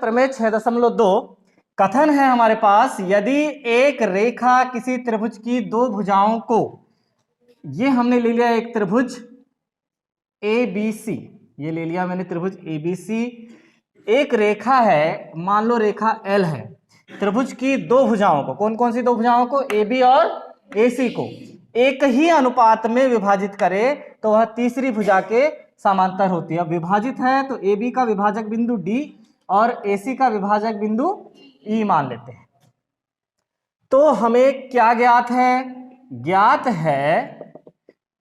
प्रमेय 6.2 कथन है हमारे पास, यदि एक रेखा किसी त्रिभुज की दो भुजाओं को, ये हमने ले लिया एक त्रिभुज ABC, ये ले लिया मैंने त्रिभुज ABC, एक रेखा है, मान लो रेखा L है, त्रिभुज की दो भुजाओं को, कौन कौन सी दो भुजाओं को, AB और AC को एक ही अनुपात में विभाजित करे तो वह तीसरी भुजा के समांतर होती है। अब विभाजित है तो AB का विभाजक बिंदु D और AC का विभाजक बिंदु E मान लेते हैं। तो हमें क्या ज्ञात है, ज्ञात है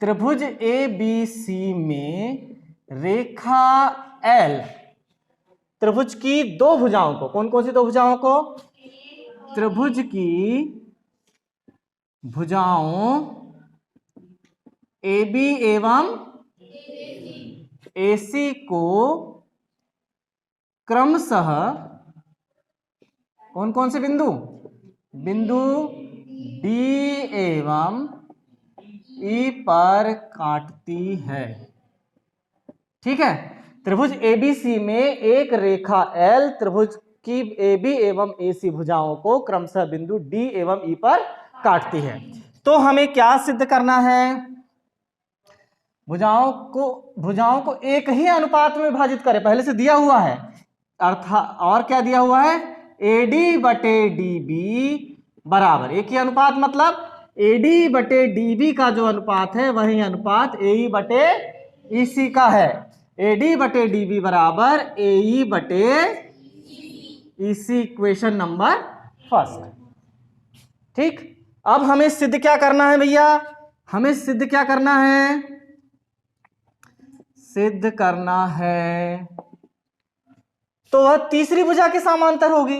त्रिभुज ABC में रेखा L त्रिभुज की दो भुजाओं को, कौन कौन सी दो भुजाओं को, त्रिभुज की भुजाओं AB एवं AC को क्रमशः कौन कौन से बिंदु, बिंदु D एवं E पर काटती है। ठीक है, त्रिभुज ABC में एक रेखा L त्रिभुज की AB एवं AC भुजाओं को क्रमशः बिंदु D एवं E पर काटती है। तो हमें क्या सिद्ध करना है, भुजाओं को एक ही अनुपात में विभाजित करें, पहले से दिया हुआ है, अर्थात और क्या दिया हुआ है, AD बटे DB बराबर एक ही अनुपात, मतलब AD बटे DB का जो अनुपात है वही अनुपात AE बटे EC का है। AD बटे DB बराबर AE बटे EC, इक्वेशन नंबर फर्स्ट। ठीक, अब हमें सिद्ध क्या करना है भैया, हमें सिद्ध क्या करना है, सिद्ध करना है तो वह तीसरी भुजा के समांतर होगी,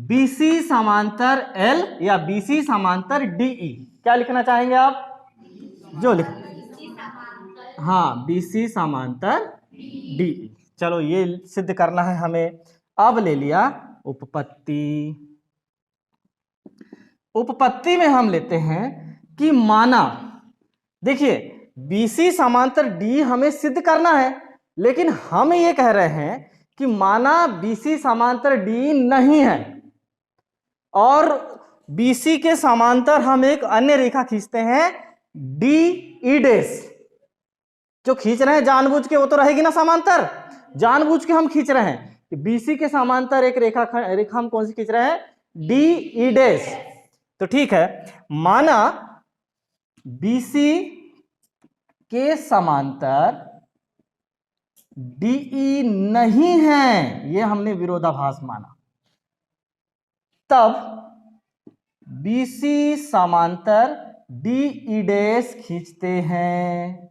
BC समांतर L या BC समांतर DE। क्या लिखना चाहेंगे आप, जो लिख, हाँ BC समांतर DE। चलो ये सिद्ध करना है हमें। अब ले लिया उपपत्ति, उपपत्ति में हम लेते हैं कि माना, देखिए BC समांतर D हमें सिद्ध करना है, लेकिन हम ये कह रहे हैं कि माना BC समांतर D नहीं है और BC के समांतर हम एक अन्य रेखा खींचते हैं DE डैश, जो खींच रहे हैं जानबूझ के वो तो रहेगी ना समांतर, जानबूझ के हम खींच रहे हैं कि BC के समांतर एक रेखा हम कौन सी खींच रहे हैं, DE डैश। तो ठीक है, माना BC के समांतर DE नहीं है, ये हमने विरोधाभास माना, तब BC समांतर DE डैश खींचते हैं,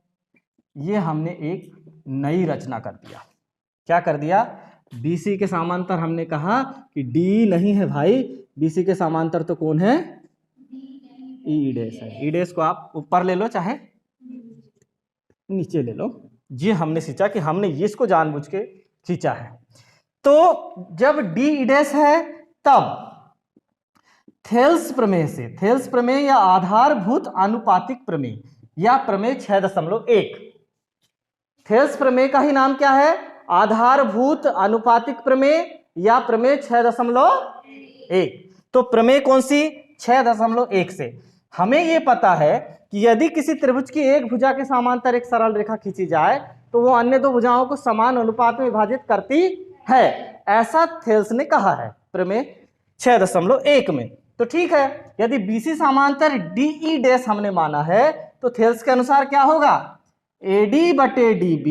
ये हमने एक नई रचना कर दिया। क्या कर दिया, BC के समांतर हमने कहा कि D नहीं है भाई, BC के समांतर तो कौन है, E डैश है। E डैश को आप ऊपर ले लो चाहे नीचे ले लो, ये हमने सोचा कि हमने इसको जानबूझ के खींचा है। तो जब DE डैश है तब थेल्स प्रमेय से, थेल्स प्रमेय या आधारभूत आनुपातिक प्रमेय या प्रमेय 6.1, थेल्स प्रमेय का ही नाम क्या है, आधारभूत आनुपातिक प्रमेय या प्रमेय 6.1। तो प्रमेय कौन सी, 6.1 से हमें यह पता है कि यदि किसी त्रिभुज की एक भुजा के समांतर एक सरल रेखा खींची जाए तो वो अन्य दो भुजाओं को समान अनुपात में विभाजित करती है, ऐसा थेल्स ने कहा है प्रमेय 6.1 में। तो ठीक है, यदि BC समांतर DE डैश हमने माना है तो थेल्स के अनुसार क्या होगा, AD बटे DB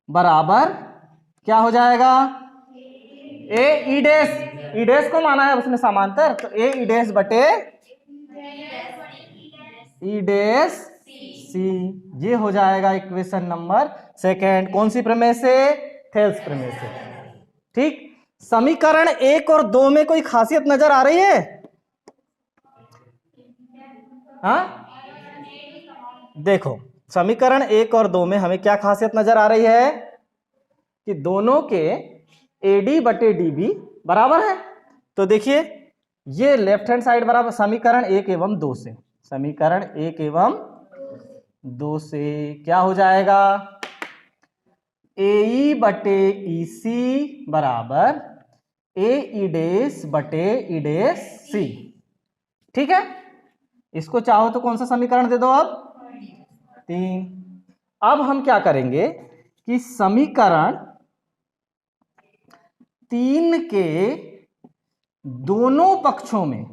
बराबर क्या हो जाएगा, AE डैश, E डैश को माना है उसने समांतर, तो AE डैश बटे E डैश C, ये हो जाएगा इक्वेशन नंबर सेकेंड। कौन सी प्रमेय से, थेल्स प्रमेय से। ठीक, समीकरण 1 और 2 में कोई खासियत नजर आ रही है, हाँ देखो समीकरण 1 और 2 में हमें क्या खासियत नजर आ रही है कि दोनों के AD बटे DB बराबर है। तो देखिए ये लेफ्ट हैंड साइड बराबर समीकरण 1 एवं 2 से, समीकरण 1 एवं 2 से क्या हो जाएगा, AE बटे EC बराबर AE डैश बटे E डैश C। ठीक है, इसको चाहो तो कौन सा समीकरण दे दो अब 3। अब हम क्या करेंगे कि समीकरण 3 के दोनों पक्षों में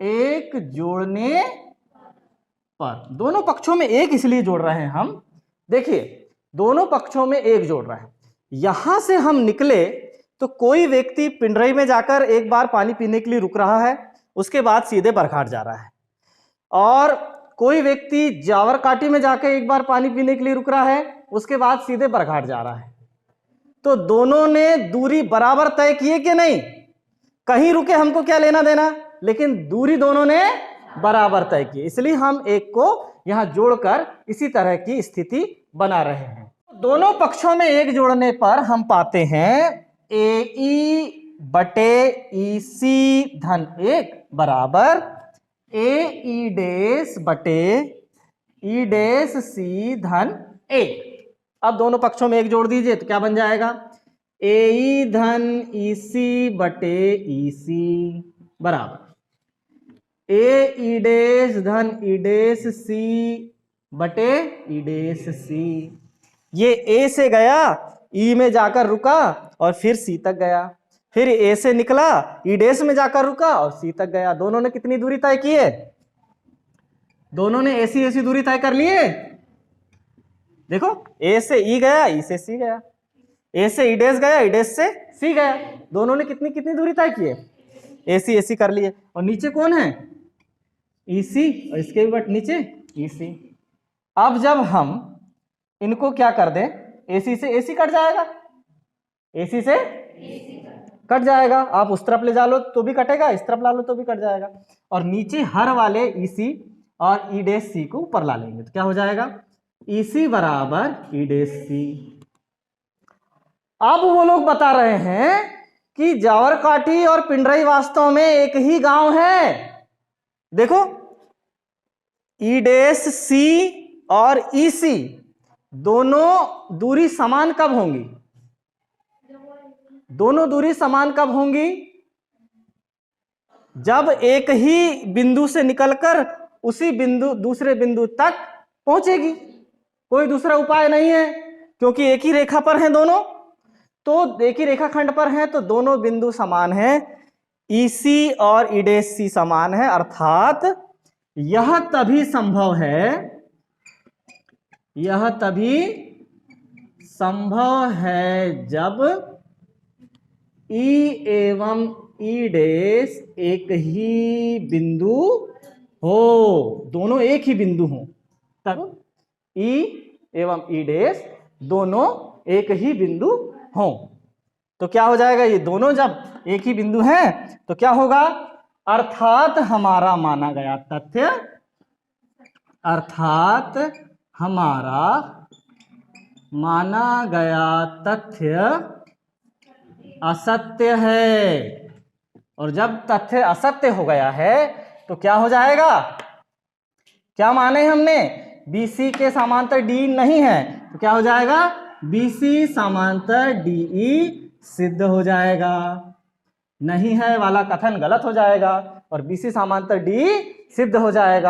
एक जोड़ने पर, दोनों पक्षों में एक इसलिए जोड़ रहे हैं हम, देखिए दोनों पक्षों में एक जोड़ रहे हैं। यहां से हम निकले तो कोई व्यक्ति पिंडरई में जाकर एक बार पानी पीने के लिए रुक रहा है, उसके बाद सीधे बरघाट जा रहा है, और कोई व्यक्ति जावरकाटी में जाकर एक बार पानी पीने के लिए रुक रहा है, उसके बाद सीधे बरघाट जा रहा है। तो दोनों ने दूरी बराबर तय किए कि नहीं? कहीं रुके हमको क्या लेना देना, लेकिन दूरी दोनों ने बराबर तय की, इसलिए हम एक को यहां जोड़कर इसी तरह की स्थिति बना रहे हैं। दोनों पक्षों में एक जोड़ने पर हम पाते हैं AE बटे EC धन 1 बराबर AE डैश बटे E डैश C धन 1। अब दोनों पक्षों में एक जोड़ दीजिए तो क्या बन जाएगा? AE धन EC बटे EC बराबर AE डैश धन E डैश C बटे E डैश C। ये A से गया, E में जाकर रुका और फिर C तक गया, फिर A से निकला, E डैश में जाकर रुका और C तक गया। दोनों ने कितनी दूरी तय की है? दोनों ने ऐसी दूरी तय कर लिए। देखो A से E गया, E से C गया, A से E डैश गया, E डैश से C गया। दोनों ने कितनी दूरी तय की है? AC कर लिए। और नीचे कौन है? EC, और इसके भी बट नीचे EC। अब जब हम इनको क्या कर दें, AC से AC कट जाएगा, AC से कट जाएगा। आप उस तरफ ले जा लो तो भी कटेगा, इस तरफ ला लो तो भी कट जाएगा। और नीचे हर वाले EC और E डैश C को ऊपर ला लेंगे तो क्या हो जाएगा? EC बराबर E डैश C। अब वो लोग बता रहे हैं कि जावरकाटी और पिंडरई वास्तव में एक ही गांव है। देखो E डैश C और EC दोनों दूरी समान कब होंगी? दोनों दूरी समान कब होंगी? जब एक ही बिंदु से निकलकर उसी बिंदु दूसरे बिंदु तक पहुंचेगी। कोई दूसरा उपाय नहीं है, क्योंकि एक ही रेखा पर हैं दोनों, तो एक ही रेखाखंड पर हैं, तो दोनों बिंदु समान हैं। EC और E डैश C समान है, अर्थात यह तभी संभव है जब E एवं E डैश एक ही बिंदु हो, दोनों एक ही बिंदु हो, तब E एवं E डैश दोनों एक ही बिंदु हो। तो क्या हो जाएगा? ये दोनों जब एक ही बिंदु हैं तो क्या होगा? अर्थात हमारा माना गया तथ्य असत्य है। और जब तथ्य असत्य हो गया है तो क्या हो जाएगा? क्या माने हमने? BC के समांतर DE नहीं है, तो क्या हो जाएगा? BC समांतर DE सिद्ध हो जाएगा। नहीं है वाला कथन गलत हो जाएगा और BC समांतर DE सिद्ध हो जाएगा।